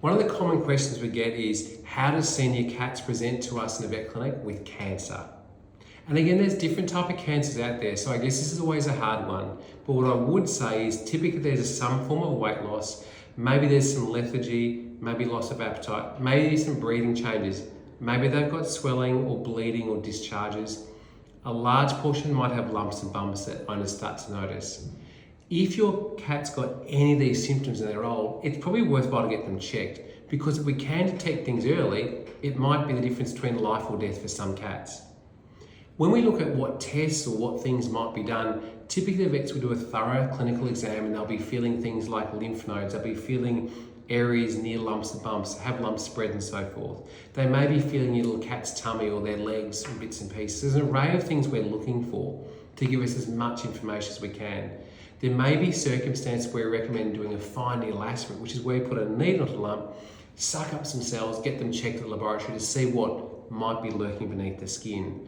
One of the common questions we get is, how do senior cats present to us in a vet clinic with cancer? And again, there's different type of cancers out there, so I guess this is always a hard one. But what I would say is typically there's some form of weight loss, maybe there's some lethargy, maybe loss of appetite, maybe some breathing changes, maybe they've got swelling or bleeding or discharges. A large portion might have lumps and bumps that owners start to notice. If your cat's got any of these symptoms and they're old, it's probably worthwhile to get them checked, because if we can detect things early, it might be the difference between life or death for some cats. When we look at what tests or what things might be done, typically the vets will do a thorough clinical exam and they'll be feeling things like lymph nodes, they'll be feeling areas near lumps and bumps, have lumps spread and so forth. They may be feeling your little cat's tummy or their legs in bits and pieces. There's an array of things we're looking for to give us as much information as we can. There may be circumstances where we recommend doing a fine needle aspirate, which is where you put a needle onto the lump, suck up some cells, get them checked at the laboratory to see what might be lurking beneath the skin.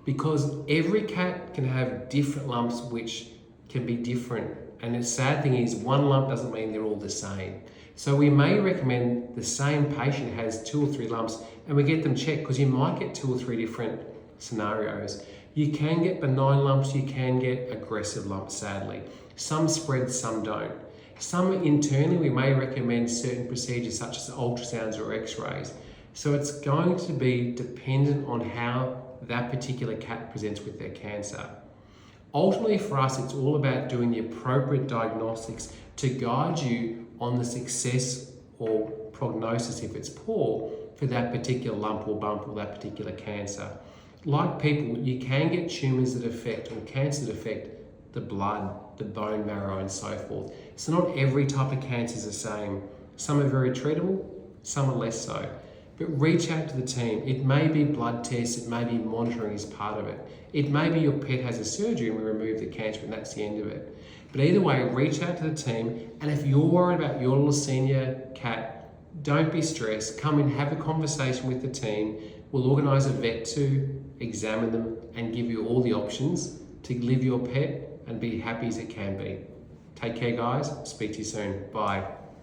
Because every cat can have different lumps which can be different. And the sad thing is, one lump doesn't mean they're all the same. So we may recommend the same patient has 2 or 3 lumps and we get them checked, because you might get 2 or 3 different scenarios. You can get benign lumps, you can get aggressive lumps, sadly. Some spread, some don't. Some internally, we may recommend certain procedures such as ultrasounds or x-rays. So it's going to be dependent on how that particular cat presents with their cancer. Ultimately for us, it's all about doing the appropriate diagnostics to guide you on the success or prognosis, if it's poor, for that particular lump or bump or that particular cancer. Like people, you can get tumours that affect, or cancer that affect, the blood, the bone marrow and so forth. So not every type of cancer is the same. Some are very treatable, some are less so. But reach out to the team. It may be blood tests, it may be monitoring as part of it. It may be your pet has a surgery and we remove the cancer and that's the end of it. But either way, reach out to the team, and if you're worried about your little senior cat, don't be stressed. Come and have a conversation with the team. We'll organise a vet to examine them and give you all the options to live your pet and be happy as it can be. Take care, guys. Speak to you soon. Bye.